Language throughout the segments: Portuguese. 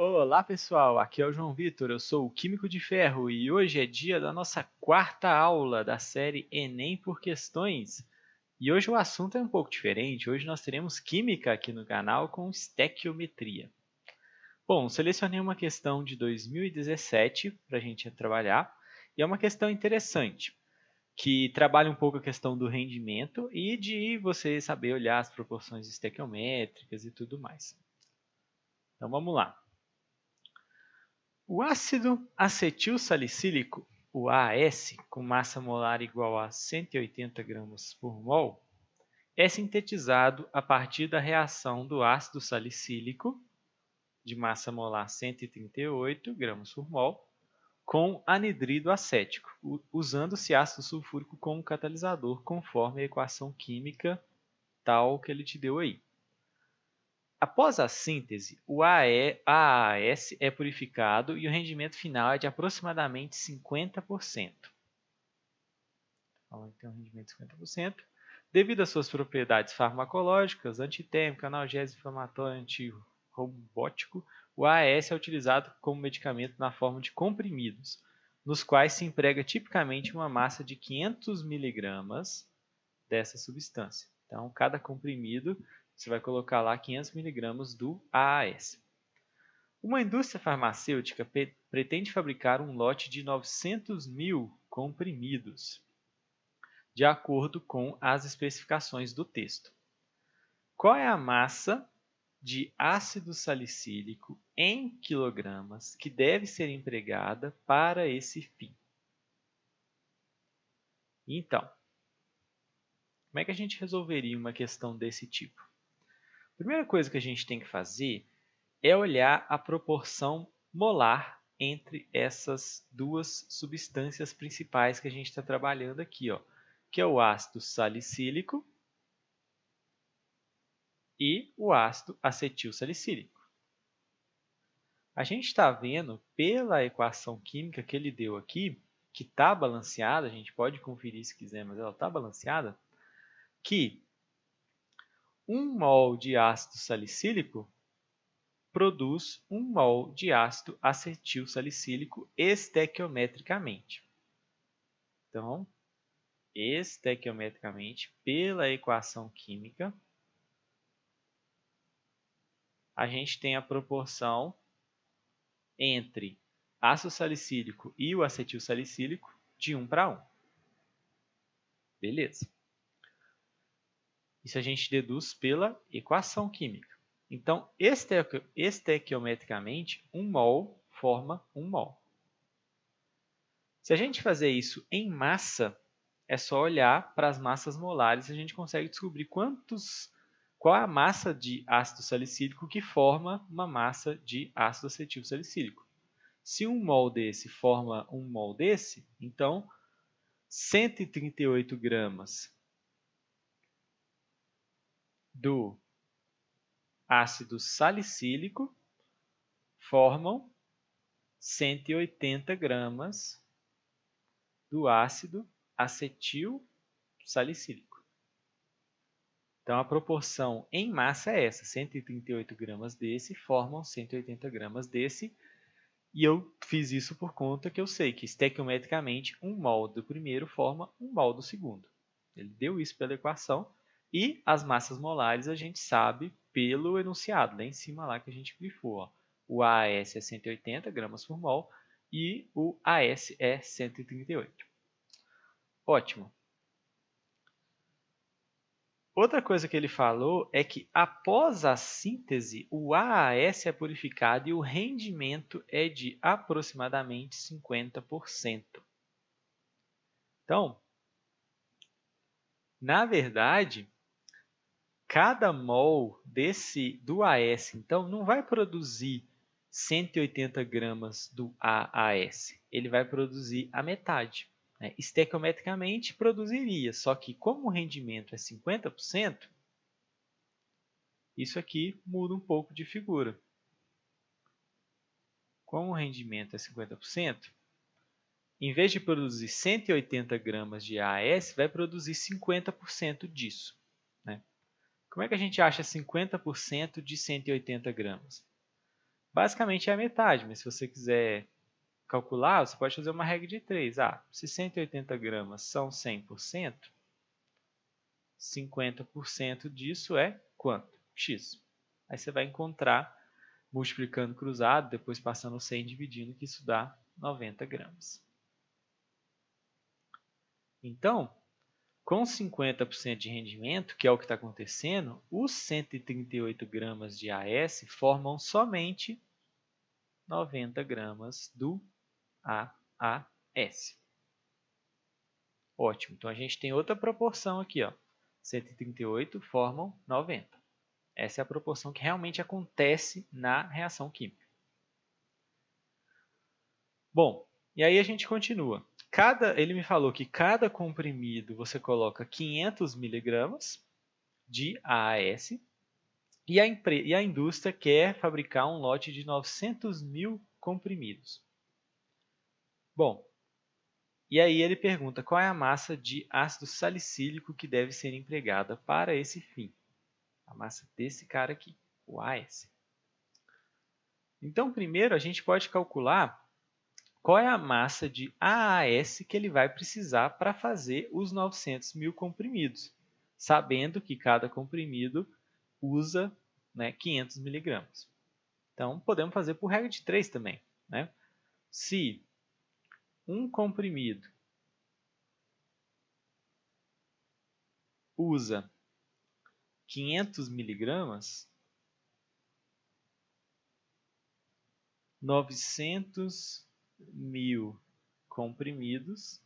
Olá pessoal, aqui é o João Vitor, eu sou o Químico de Ferro e hoje é dia da nossa quarta aula da série Enem por Questões. E hoje o assunto é um pouco diferente, hoje nós teremos Química aqui no canal com estequiometria. Bom, selecionei uma questão de 2017 para a gente trabalhar e é uma questão interessante, que trabalha um pouco a questão do rendimento e de você saber olhar as proporções estequiométricas e tudo mais. Então vamos lá. O ácido acetil salicílico, o AS, com massa molar igual a 180 gramas por mol, é sintetizado a partir da reação do ácido salicílico, de massa molar 138 gramas por mol, com anidrido acético, usando-se ácido sulfúrico como catalisador, conforme a equação química tal que ele te deu aí. Após a síntese, o AAS é purificado e o rendimento final é de aproximadamente 50%. Então, tem um rendimento de 50%. Devido às suas propriedades farmacológicas, antitérmico, analgésico, inflamatório, antirrobótico, o AAS é utilizado como medicamento na forma de comprimidos, nos quais se emprega tipicamente uma massa de 500 miligramas dessa substância. Então, cada comprimido você vai colocar lá 500 miligramas do AAS. Uma indústria farmacêutica pretende fabricar um lote de 900 mil comprimidos, de acordo com as especificações do texto. Qual é a massa de ácido salicílico em quilogramas que deve ser empregada para esse fim? Então, como é que a gente resolveria uma questão desse tipo? A primeira coisa que a gente tem que fazer é olhar a proporção molar entre essas duas substâncias principais que a gente está trabalhando aqui, ó, que é o ácido salicílico e o ácido acetilsalicílico. A gente está vendo pela equação química que ele deu aqui, que está balanceada, a gente pode conferir se quiser, mas ela está balanceada, que 1 mol de ácido salicílico produz 1 mol de ácido acetilsalicílico estequiometricamente. Então, estequiometricamente, pela equação química, a gente tem a proporção entre ácido salicílico e o acetilsalicílico de 1 para 1. Beleza. Isso a gente deduz pela equação química. Então, estequiometricamente, 1 mol forma 1 mol. Se a gente fazer isso em massa, é só olhar para as massas molares e a gente consegue descobrir qual é a massa de ácido salicílico que forma uma massa de ácido acetilsalicílico. Se 1 mol desse forma 1 mol desse, então 138 gramas do ácido salicílico formam 180 gramas do ácido acetilsalicílico. Então, a proporção em massa é essa, 138 gramas desse formam 180 gramas desse, e eu fiz isso por conta que eu sei que, estequiometricamente, 1 mol do primeiro forma 1 mol do segundo. Ele deu isso pela equação, e as massas molares a gente sabe pelo enunciado, lá em cima lá que a gente grifou. Ó. O AS é 180 gramas por mol e o AS é 138. Ótimo. Outra coisa que ele falou é que após a síntese, o AAS é purificado e o rendimento é de aproximadamente 50%. Então, na verdade, cada mol do AS, então, não vai produzir 180 gramas do AAS. Ele vai produzir a metade. Né? Estequiometricamente, produziria, só que como o rendimento é 50%, isso aqui muda um pouco de figura. Como o rendimento é 50%, em vez de produzir 180 gramas de AAS, vai produzir 50% disso. Né? Como é que a gente acha 50% de 180 gramas? basicamente é a metade, mas se você quiser calcular, você pode fazer uma regra de 3. Se 180 gramas são 100%, 50% disso é quanto? X. Aí você vai encontrar, multiplicando cruzado, depois passando 100 e dividindo, que isso dá 90 gramas. Então, com 50% de rendimento, que é o que está acontecendo, os 138 gramas de AS formam somente 90 gramas do AAS. Ótimo, então a gente tem outra proporção aqui, ó. 138 formam 90. Essa é a proporção que realmente acontece na reação química. Bom, e aí a gente continua. Ele me falou que cada comprimido você coloca 500 miligramas de AAS e a indústria quer fabricar um lote de 900 mil comprimidos. Bom, e aí ele pergunta qual é a massa de ácido salicílico que deve ser empregada para esse fim. A massa desse cara aqui, o AS. Então, primeiro a gente pode calcular qual é a massa de AAS que ele vai precisar para fazer os 900 mil comprimidos, sabendo que cada comprimido usa 500 miligramas. Então, podemos fazer por regra de 3 também. Se um comprimido usa 500 miligramas, 900 mil comprimidos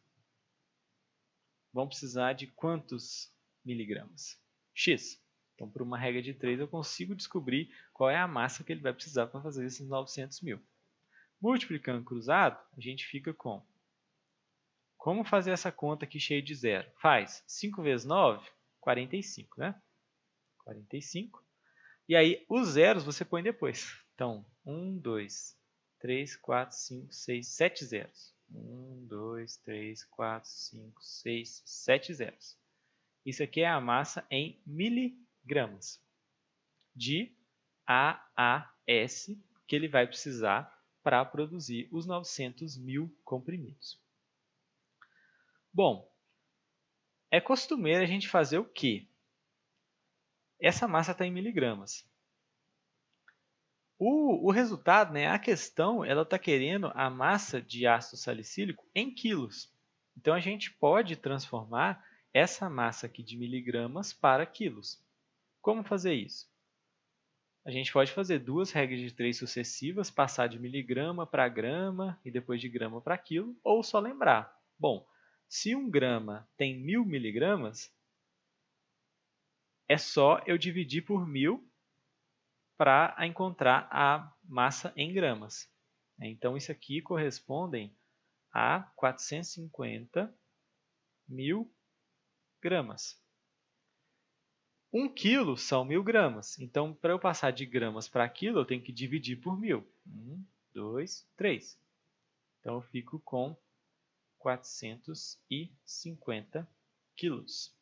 vão precisar de quantos miligramas? X. Então, por uma regra de 3, eu consigo descobrir qual é a massa que ele vai precisar para fazer esses 900 mil. Multiplicando cruzado, a gente fica com... Como fazer essa conta aqui cheia de zero? Faz 5 vezes 9, 45, né? 45. E aí, os zeros você põe depois. Então, 1, 2, 3, 4, 5, 6, 7 zeros. 1, 2, 3, 4, 5, 6, 7 zeros. Isso aqui é a massa em miligramas de AAS que ele vai precisar para produzir os 900 mil comprimidos. Bom, é costumeiro a gente fazer o quê? Essa massa está em miligramas. O resultado, a questão, ela está querendo a massa de ácido salicílico em quilos. Então, a gente pode transformar essa massa aqui de miligramas para quilos. Como fazer isso? A gente pode fazer duas regras de 3 sucessivas, passar de miligrama para grama e depois de grama para quilo, ou só lembrar. Bom, se 1 grama tem 1000 miligramas, é só eu dividir por 1000 para encontrar a massa em gramas. Então, isso aqui corresponde a 450 mil gramas. 1 quilo são 1000 gramas. Então, para eu passar de gramas para quilo, eu tenho que dividir por 1000. 1, 2, 3. Então, eu fico com 450 quilos.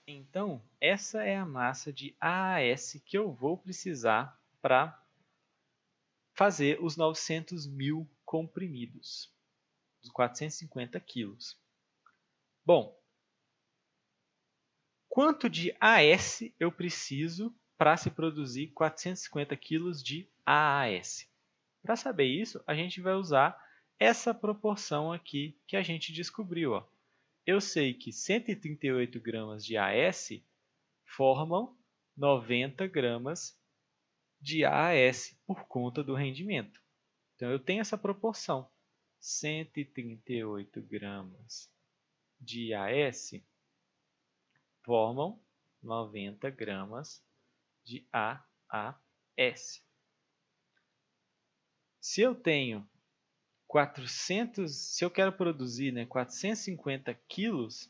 Então, essa é a massa de AAS que eu vou precisar para fazer os 900 mil comprimidos, os 450 quilos. Bom, quanto de AS eu preciso para se produzir 450 quilos de AAS? Para saber isso, a gente vai usar essa proporção aqui que a gente descobriu. Ó. Eu sei que 138 gramas de AS formam 90 gramas de AAS por conta do rendimento. Então, eu tenho essa proporção. 138 gramas de AS formam 90 gramas de AAS. Se eu tenho 400, se eu quero produzir 450 quilos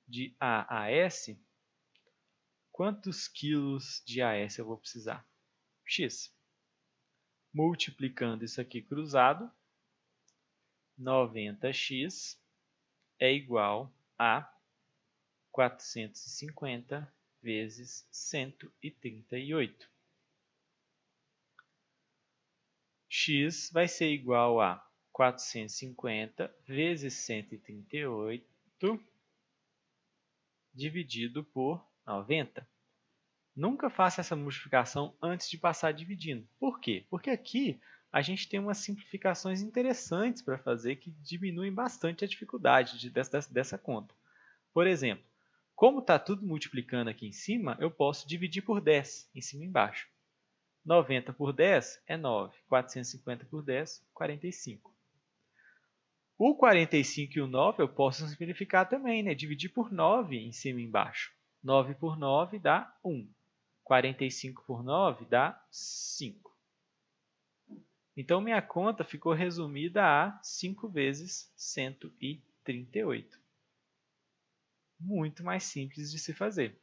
de AAS, quantos quilos de AS eu vou precisar? X. Multiplicando isso aqui cruzado, 90x é igual a 450 vezes 138. x vai ser igual a 450 vezes 138 dividido por 90. Nunca faça essa multiplicação antes de passar dividindo. Por quê? Porque aqui a gente tem umas simplificações interessantes para fazer que diminuem bastante a dificuldade dessa conta. Por exemplo, como está tudo multiplicando aqui em cima, eu posso dividir por 10, em cima e embaixo. 90 por 10 é 9. 450 por 10, 45. O 45 e o 9 eu posso simplificar também, né? Dividir por 9 em cima e embaixo. 9 por 9 dá 1. 45 por 9 dá 5. Então, minha conta ficou resumida a 5 vezes 138. Muito mais simples de se fazer.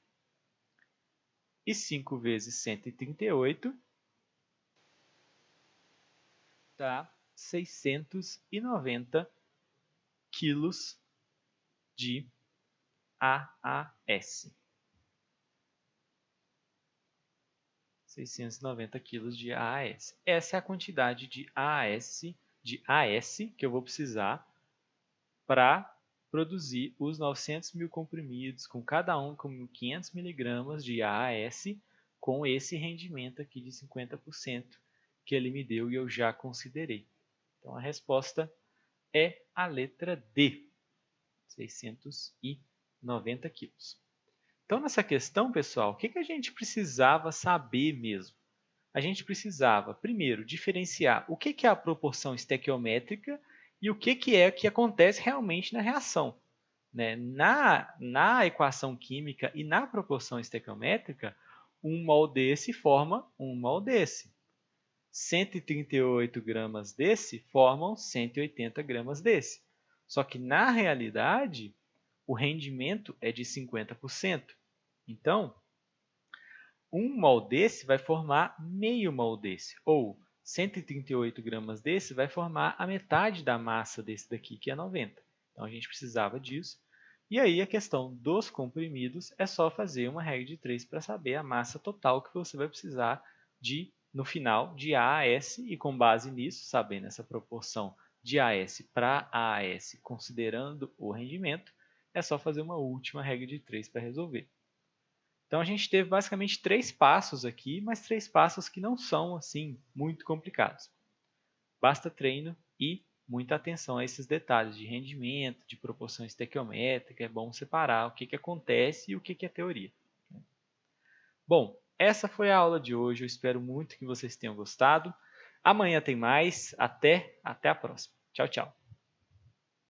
E 5 vezes 138 dá 690 quilos de AAS. 690 quilos de AAS. Essa é a quantidade de AAS que eu vou precisar para produzir os 900 mil comprimidos, com cada um com 500 miligramas de AAS, com esse rendimento aqui de 50% que ele me deu e eu já considerei. Então, a resposta é a letra D, 690 quilos. Então, nessa questão, pessoal, o que a gente precisava saber mesmo? A gente precisava, primeiro, diferenciar o que é a proporção estequiométrica e o que é que acontece realmente na reação. Né? Na equação química e na proporção estequiométrica, um mol desse forma um mol desse. 138 gramas desse formam 180 gramas desse. Só que, na realidade, o rendimento é de 50%. Então, um mol desse vai formar meio mol desse, ou 138 gramas desse vai formar a metade da massa desse daqui, que é 90. Então, a gente precisava disso. E aí, a questão dos comprimidos é só fazer uma regra de 3 para saber a massa total que você vai precisar no final de AAS, e com base nisso, sabendo essa proporção de AS para AAS, considerando o rendimento, é só fazer uma última regra de 3 para resolver. Então, a gente teve basicamente 3 passos aqui, mas 3 passos que não são assim muito complicados. Basta treino e muita atenção a esses detalhes de rendimento, de proporção estequiométrica. É bom separar o que acontece e o que é teoria. Bom, essa foi a aula de hoje. Eu espero muito que vocês tenham gostado. Amanhã tem mais. Até a próxima. Tchau, tchau.